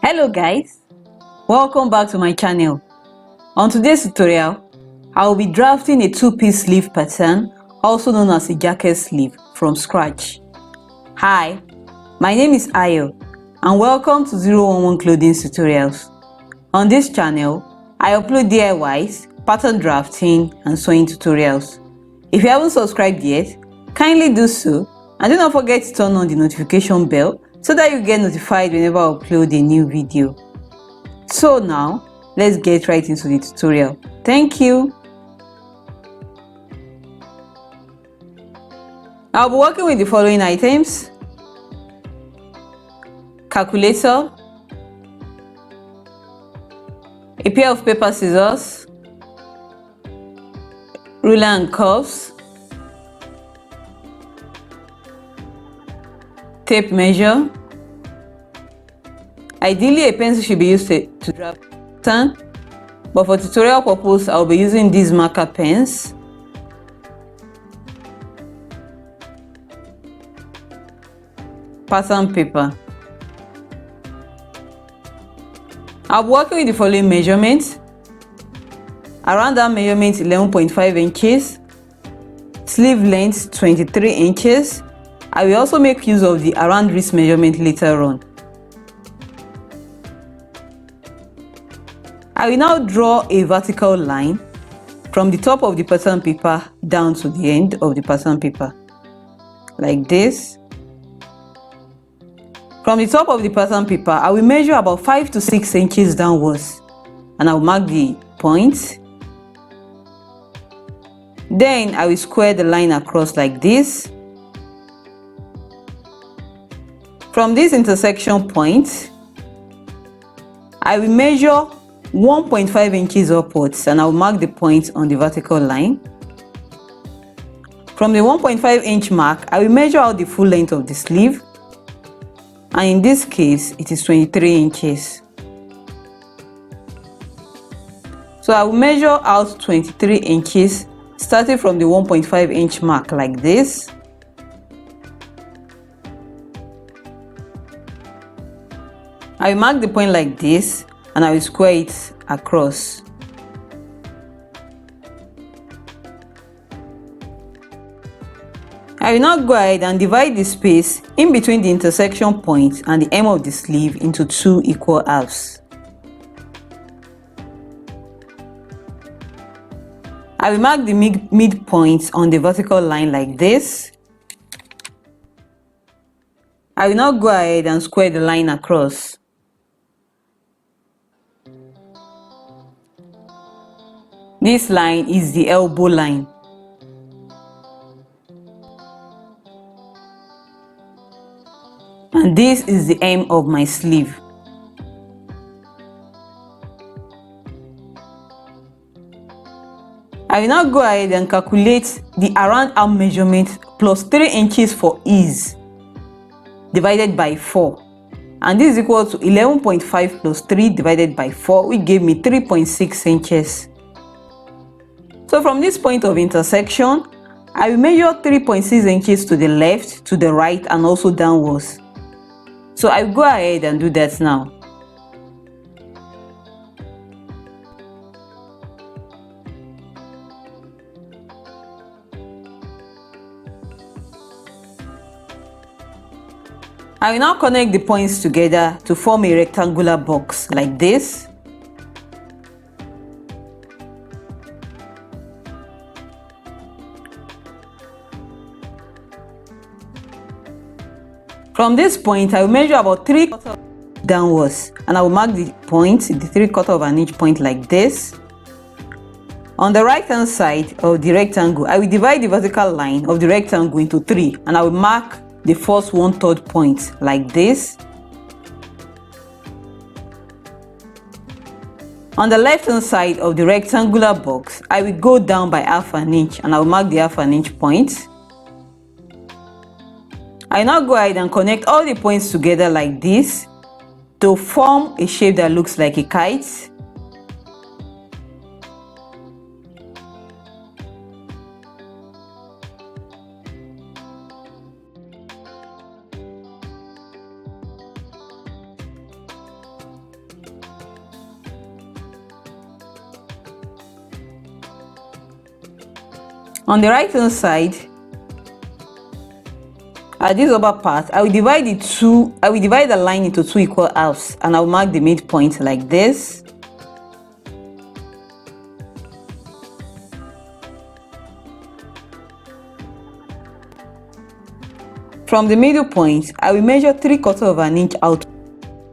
Hello guys, welcome back to my channel. On today's tutorial, I will be drafting a two-piece sleeve pattern, also known as a jacket sleeve, from scratch. Hi, my name is Ayo and welcome to 011 Clothings Tutorials. On this channel, I upload DIYs, pattern drafting and sewing tutorials. If you haven't subscribed yet, kindly do so and do not forget to turn on the notification bell so that you get notified whenever I upload a new video. So now, let's get right into the tutorial. Thank you. I'll be working with the following items: calculator, a pair of paper scissors, ruler and curves, tape measure. Ideally, a pencil should be used to draft pattern, but for tutorial purpose, I'll be using these marker pens. Pattern paper. I'll be working with the following measurements: around that measurement 11.5 inches, sleeve length 23 inches. I will also make use of the around wrist measurement later on. I will now draw a vertical line from the top of the pattern paper down to the end of the pattern paper, like this. From the top of the pattern paper, I will measure about 5 to 6 inches downwards and I will mark the point. Then I will square the line across like this. From this intersection point, I will measure 1.5 inches upwards and I will mark the point on the vertical line. From the 1.5 inch mark, I will measure out the full length of the sleeve, and in this case it is 23 inches. So I will measure out 23 inches starting from the 1.5 inch mark like this. I will mark the point like this and I will square it across. I will now go ahead and divide the space in between the intersection point and the hem of the sleeve into two equal halves. I will mark the midpoint on the vertical line like this. I will now go ahead and square the line across. This line is the elbow line. And this is the hem of my sleeve. I will now go ahead and calculate the around arm measurement plus 3 inches for ease divided by 4. And this is equal to 11.5 plus 3 divided by 4, which gave me 3.6 inches. So from this point of intersection, I will measure 3.6 inches to the left, to the right, and also downwards. So I will go ahead and do that now. I will now connect the points together to form a rectangular box like this. From this point, I will measure about 3/4 downwards and I will mark the point, the 3/4 of an inch point like this. On the right hand side of the rectangle, I will divide the vertical line of the rectangle into 3 and I will mark the first 1/3 point like this. On the left hand side of the rectangular box, I will go down by 1/2 inch and I will mark the 1/2 inch point. I now go ahead and connect all the points together like this to form a shape that looks like a kite. On the right hand side, at this upper part, I will divide the line into two equal halves, and I'll mark the midpoint like this. From the middle point, I will measure 3/4 of an inch out.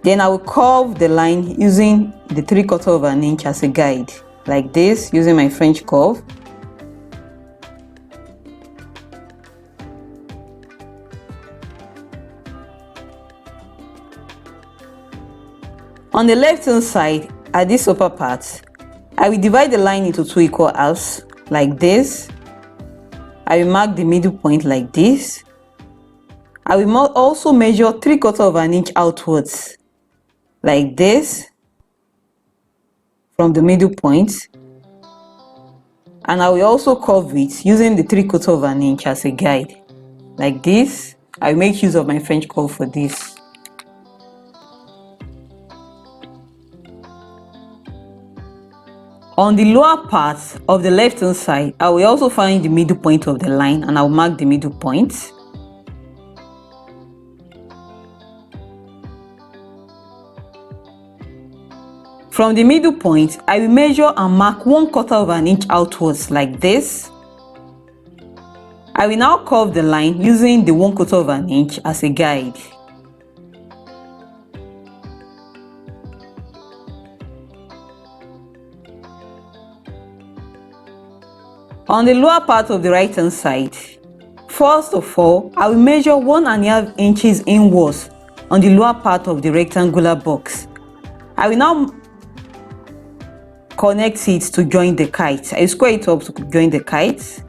Then I will curve the line using the 3/4 of an inch as a guide, like this, using my French curve. On the left hand side, at this upper part, I will divide the line into two equal halves, like this. I will mark the middle point like this. I will also measure 3/4 of an inch outwards, like this, from the middle point. And I will also curve it using the 3/4 of an inch as a guide, like this. I will make use of my French curve for this. On the lower part of the left hand side, I will also find the middle point of the line, and I will mark the middle point. From the middle point, I will measure and mark 1/4 of an inch outwards, like this. I will now curve the line using the 1/4 of an inch as a guide. On the lower part of the right hand side, first of all, I will measure 1.5 inches inwards on the lower part of the rectangular box. I will now connect it to join the kite. I will square it up to join the kite.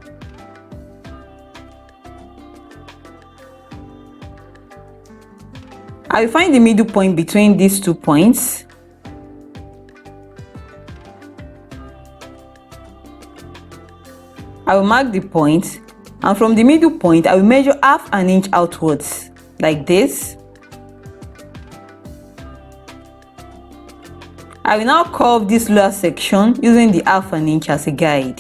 I will find the middle point between these two points. I will mark the point, and from the middle point, I will measure 1/2 inch outwards, like this. I will now curve this lower section using the 1/2 inch as a guide.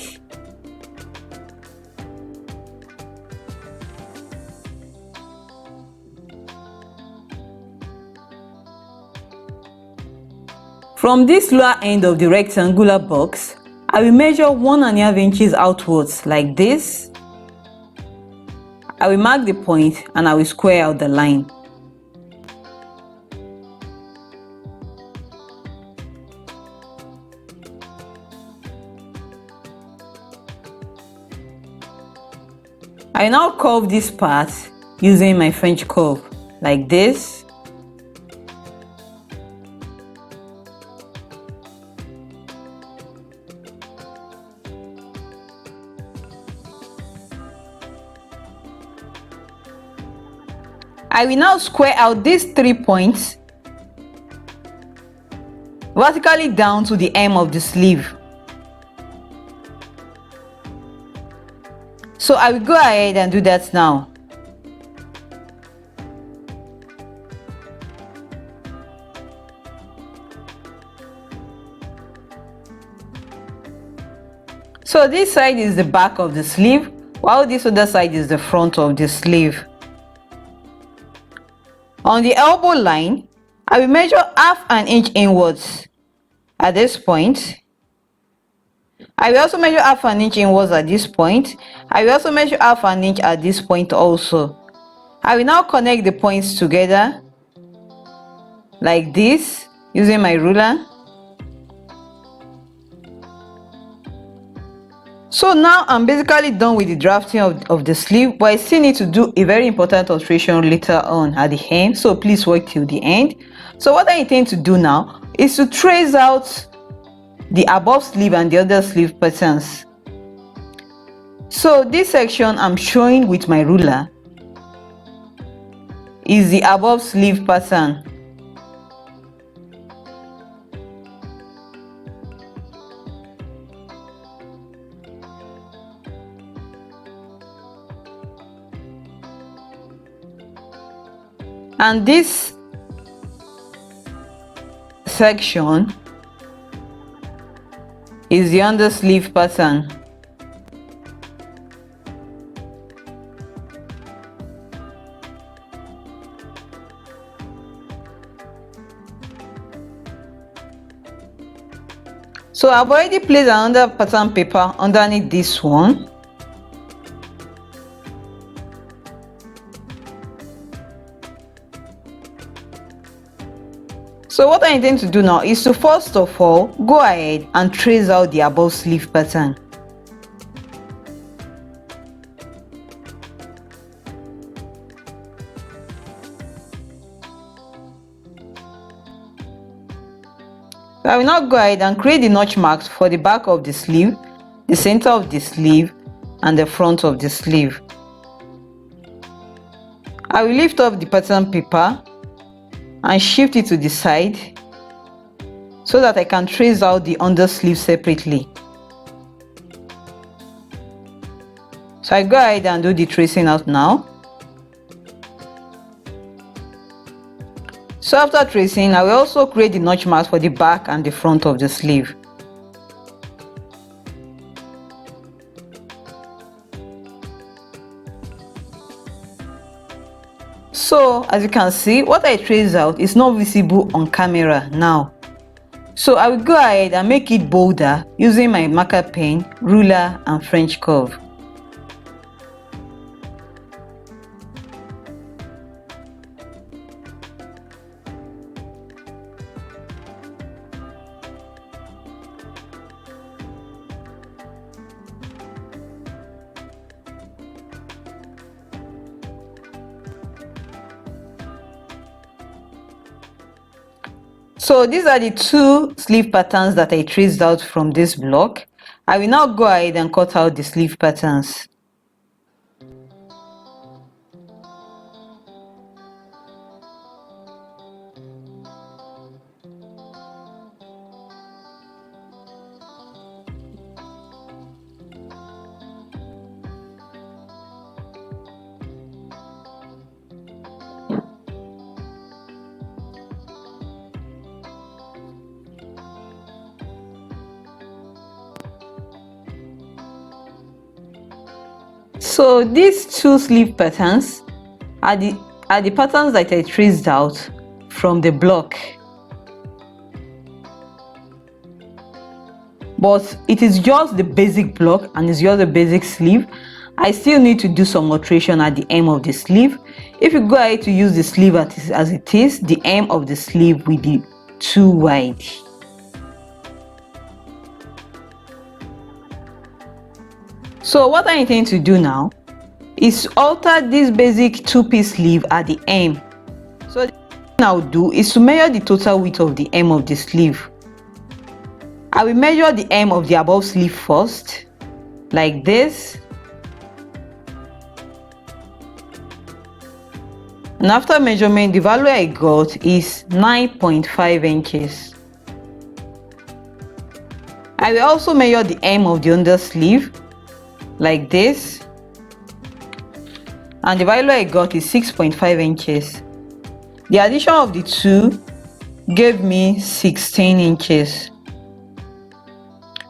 From this lower end of the rectangular box, I will measure 1.5 inches outwards, like this. I will mark the point, and I will square out the line. I will now curve this part using my French curve, like this. I will now square out these 3 points vertically down to the hem of the sleeve. So I will go ahead and do that now. So this side is the back of the sleeve, while this other side is the front of the sleeve. On the elbow line, I will measure 1/2 inch inwards at this point. I will also measure 1/2 inch inwards at this point. I will also measure 1/2 inch at this point also. I will now connect the points together like this using my ruler. So now I'm basically done with the drafting of the sleeve, but I still need to do a very important alteration later on at the end, so please wait till the end. So what I intend to do now is to trace out the above sleeve and the other sleeve patterns. So this section I'm showing with my ruler is the above sleeve pattern. And this section is the undersleeve pattern. So I've already placed another pattern paper underneath this one. So what I intend to do now is to first of all go ahead and trace out the above sleeve pattern. So I will now go ahead and create the notch marks for the back of the sleeve, the center of the sleeve, and the front of the sleeve. I will lift up the pattern paper and shift it to the side so that I can trace out the undersleeve separately. So I go ahead and do the tracing out now. So after tracing, I will also create the notch marks for the back and the front of the sleeve. So as you can see, what I traced out is not visible on camera now. So I will go ahead and make it bolder using my marker pen, ruler, and French curve. So these are the two sleeve patterns that I traced out from this block. I will now go ahead and cut out the sleeve patterns. So these two sleeve patterns are the patterns that I traced out from the block, but it is just the basic block and it's just the basic sleeve. I still need to do some alteration at the hem of the sleeve. If you go ahead to use the sleeve as it is, the hem of the sleeve will be too wide. So what I intend to do now is alter this basic two-piece sleeve at the hem. So the thing I will do is to measure the total width of the hem of the sleeve. I will measure the hem of the above sleeve first, like this. And after measurement, the value I got is 9.5 inches. I will also measure the hem of the undersleeve, like this, and the value I got is 6.5 inches. The addition of the two gave me 16 inches.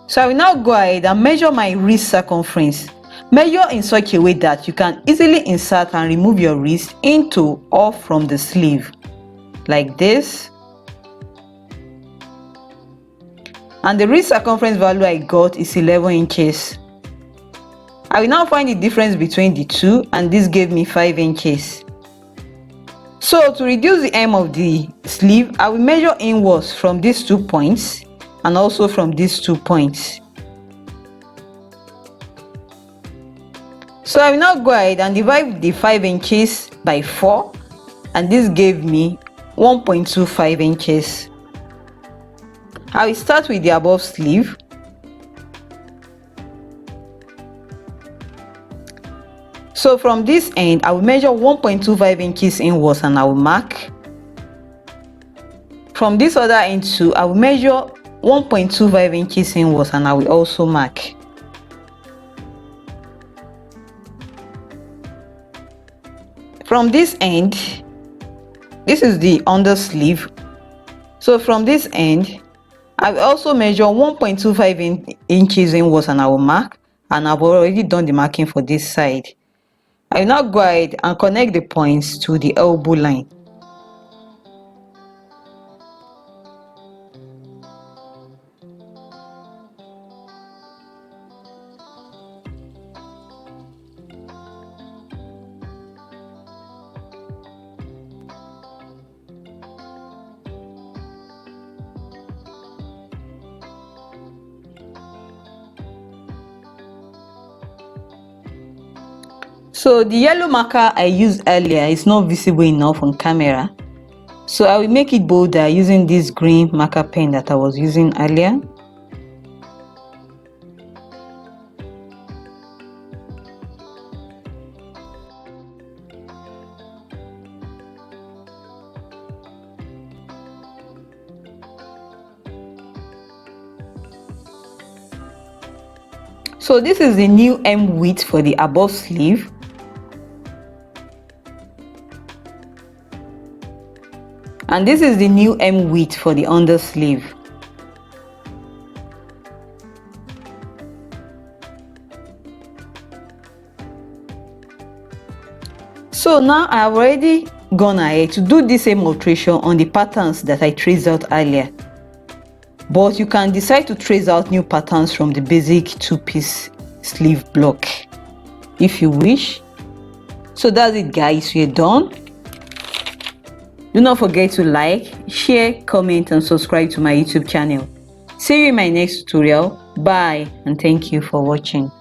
So I will now go ahead and measure my wrist circumference. Measure in such a way that you can easily insert and remove your wrist into or from the sleeve, like this. And the wrist circumference value I got is 11 inches. I will now find the difference between the two, and this gave me 5 inches. So to reduce the hem of the sleeve, I will measure inwards from these 2 points and also from these 2 points. So I will now go ahead and divide the 5 inches by 4, and this gave me 1.25 inches. I will start with the above sleeve. So from this end, I will measure 1.25 inches inwards and I will mark. From this other end too, I will measure 1.25 inches inwards and I will also mark. From this end, this is the under sleeve. So from this end, I've also measured 1.25 inches inwards and I will mark, and I've already done the marking for this side. I will now go ahead and connect the points to the elbow line. So the yellow marker I used earlier is not visible enough on camera, so I will make it bolder using this green marker pen that I was using earlier. So this is the new hem width for the above sleeve. And this is the new hem width for the under sleeve. So now I have already gone ahead to do the same alteration on the patterns that I traced out earlier. But you can decide to trace out new patterns from the basic two-piece sleeve block if you wish. So that's it, guys, we're done. Do not forget to like, share, comment and subscribe to my YouTube channel. See you in my next tutorial. Bye and thank you for watching.